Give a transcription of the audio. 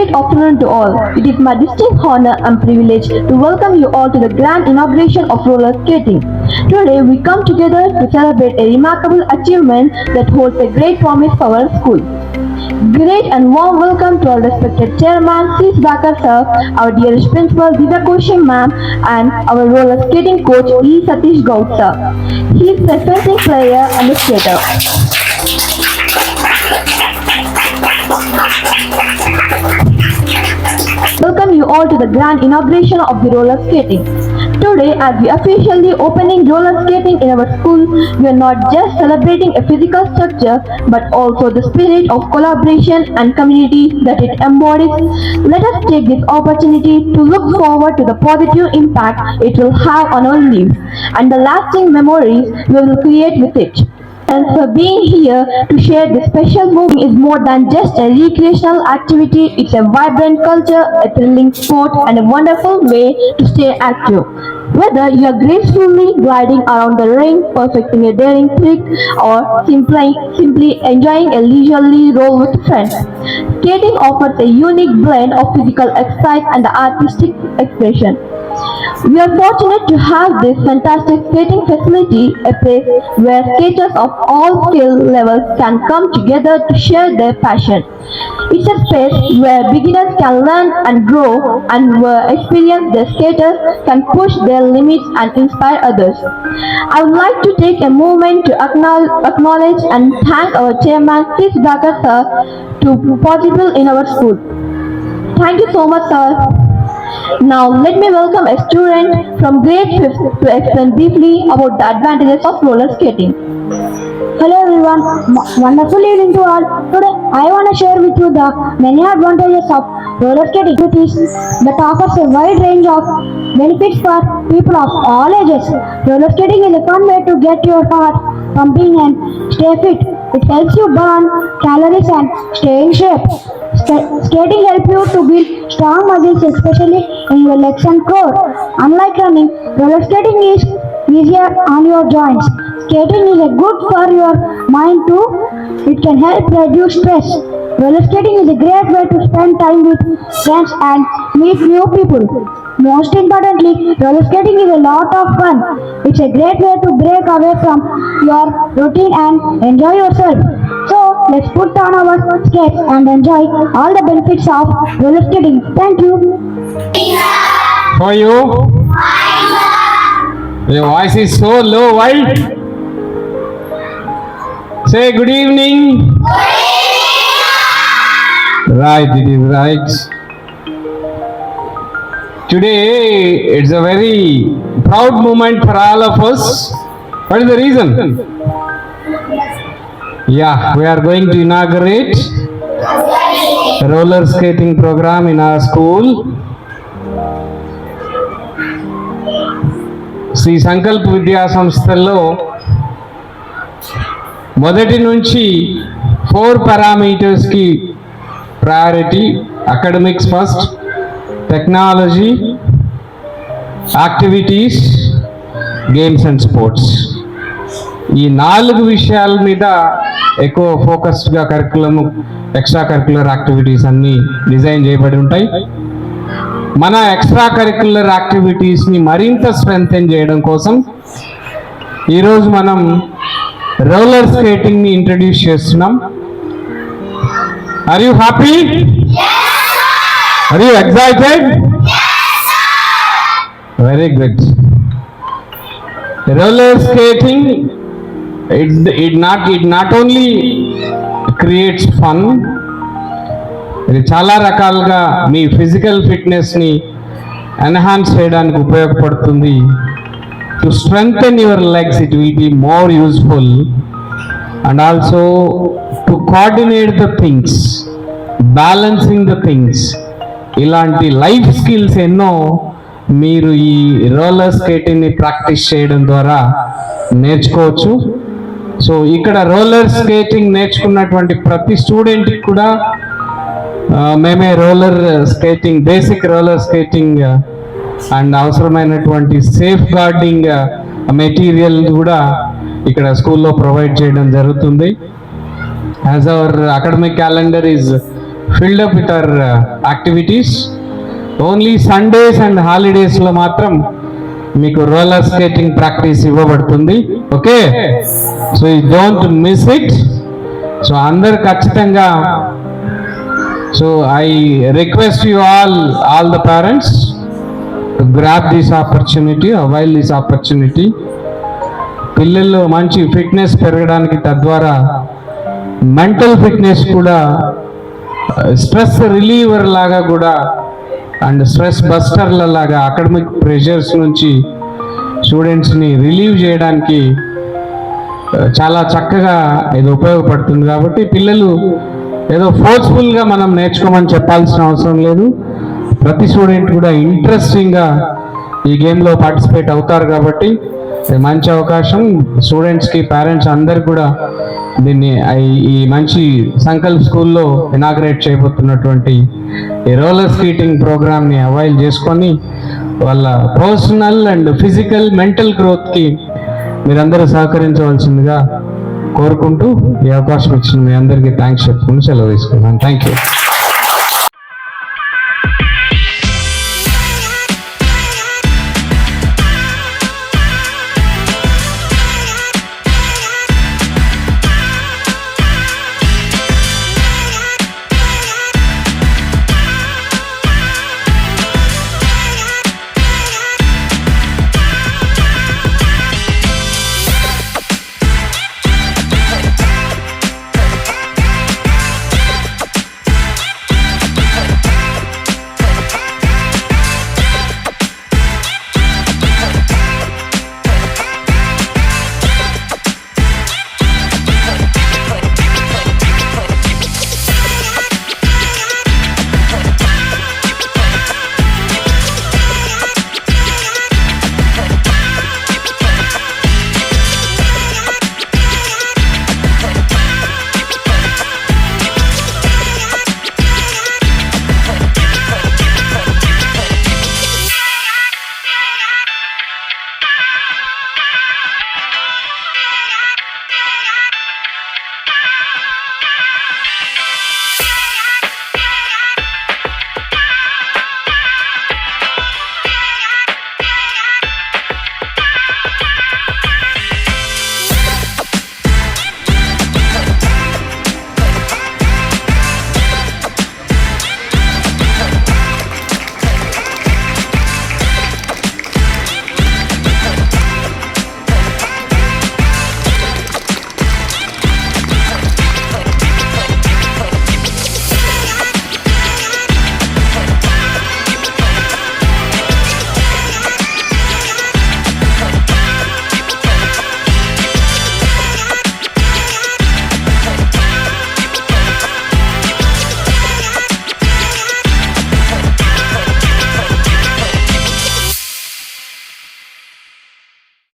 great afternoon to all. It is my distinct honor and privilege to welcome you all to the grand inauguration of roller skating. Today we come together to celebrate a remarkable achievement that holds a great promise for our school. Great and warm welcome to our respected chairman C. Sudhakar sir, our dearest principal Divya Koshim ma'am, and our roller skating coach E. Satish Gaud sir. He is a fencing player and a skater. Welcome you all to the grand inauguration of the roller skating. Today, as we officially opening roller skating in our school, we are not just celebrating a physical structure, but also the spirit of collaboration and community that it embodies. Let us take this opportunity to look forward to the positive impact it will have on our lives and the lasting memories we will create with it. And for being here to share this special movie is more than just a recreational activity. It's a vibrant culture, a thrilling sport, and a wonderful way to stay active. Whether you are gracefully gliding around the ring, perfecting a daring trick, or simply enjoying a leisurely roll with friends, skating offers a unique blend of physical exercise and artistic expression. We are fortunate to have this fantastic skating facility, a place where skaters of all skill levels can come together to share their passion. It's a space where beginners can learn and grow, and where experienced skaters can push their limits and inspire others. I would like to take a moment to acknowledge and thank our chairman, C. Sudhakar sir, to possible in our school. Thank you so much, sir. Now let me welcome a student from grade 5th to explain briefly about the advantages of roller skating. Hello everyone, wonderful evening to all. Today I want to share with you the many advantages of roller skating activities that offers a wide range of benefits for people of all ages. Roller skating is a fun way to get your heart pumping and stay fit. It helps you burn calories and stay in shape. Skating helps you to build strong muscles, especially in your legs and core. Unlike running, roller skating is easier on your joints. Skating is good for your mind too. It can help reduce stress. Roller skating is a great way to spend time with friends and meet new people. Most importantly, roller skating is a lot of fun. It's a great way to break away from your routine and enjoy yourself. So, let's put on our skates and enjoy all the benefits of roller skating. Thank you. How are you? Your voice is so low. Why? Say good evening. Right, it is right. Today, it's a very proud moment for all of us. What is the reason? Yeah, we are going to inaugurate a roller skating program in our school. Shri సంకల్ప విద్యా సంస్థల్లో మొదటి నుంచి 4 పారామీటర్స్కి priority: academics first, technology, activities, games and sports. ఈ 4 విషయాల మీద ఎక్కువ ఫోకస్డ్గా కరికులము, ఎక్స్ట్రా కరికులర్ యాక్టివిటీస్ అన్నీ డిజైన్ చేయబడి ఉంటాయి. మన ఎక్స్ట్రా కరికులర్ యాక్టివిటీస్ని మరింత స్ట్రెంథెన్ చేయడం కోసం ఈరోజు మనం రోలర్ స్కేటింగ్ని ఇంట్రడ్యూస్ చేస్తున్నాం. Are you happy? Are you excited? Very good. Roller skating it not only creates fun, ఇది చాలా రకాలుగా మీ ఫిజికల్ ఫిట్నెస్ని ఎన్హాన్స్ చేయడానికి ఉపయోగపడుతుంది. To strengthen your legs it will be more useful, and also to coordinate the things, balancing the things, ఇలాంటి life skills ఎన్నో మీరు ఈ roller స్కేటింగ్ని practice చేయడం ద్వారా నేర్చుకోవచ్చు. సో ఇక్కడ రోలర్ స్కేటింగ్ నేర్చుకున్నటువంటి ప్రతి స్టూడెంట్కి కూడా మేమే roller skating, basic roller skating and అవసరమైనటువంటి సేఫ్ గార్డింగ్ మెటీరియల్ కూడా ఇక్కడ స్కూల్లో ప్రొవైడ్ చేయడం జరుగుతుంది. As our academic calendar is filled up with our activities. Only Sundays and హాలిడేస్లో మాత్రం మీకు రోలర్ స్కేటింగ్ ప్రాక్టీస్ ఇవ్వబడుతుంది. Okay, so you don't miss it. So అందరు ఖచ్చితంగా, so I request you all the parents to grab this opportunity, avail this opportunity. పిల్లల్లో మంచి fitness పెరగడానికి, తద్వారా మెంటల్ ఫిట్నెస్ కూడా, స్ట్రెస్ రిలీవర్ లాగా కూడా అండ్ స్ట్రెస్ బస్టర్ల లాగా అకాడమిక్ ప్రెషర్స్ నుంచి స్టూడెంట్స్ని రిలీవ్ చేయడానికి చాలా చక్కగా ఇది ఉపయోగపడుతుంది. కాబట్టి పిల్లలు ఏదో ఫోర్స్ఫుల్గా మనం నేర్చుకోమని చెప్పాల్సిన అవసరం లేదు. ప్రతి స్టూడెంట్ కూడా ఇంట్రెస్టింగ్గా ఈ గేమ్లో పార్టిసిపేట్ అవుతారు. కాబట్టి ఇది మంచి అవకాశం స్టూడెంట్స్కి, పేరెంట్స్ అందరికి కూడా దీన్ని ఈ మంచి సంకల్ప్ స్కూల్లో ఇనాగ్రేట్ చేయబోతున్నటువంటి ఈ రోలర్ స్కేటింగ్ ప్రోగ్రామ్ని అవైల్ చేసుకొని వాళ్ళ పర్సనల్ అండ్ ఫిజికల్, మెంటల్ గ్రోత్కి మీరందరూ సహకరించవలసిందిగా కోరుకుంటూ ఈ అవకాశం ఇచ్చిన మీ అందరికీ థ్యాంక్స్ చెప్పుకుంటూ సెలవు తీసుకున్నాను. Thank you.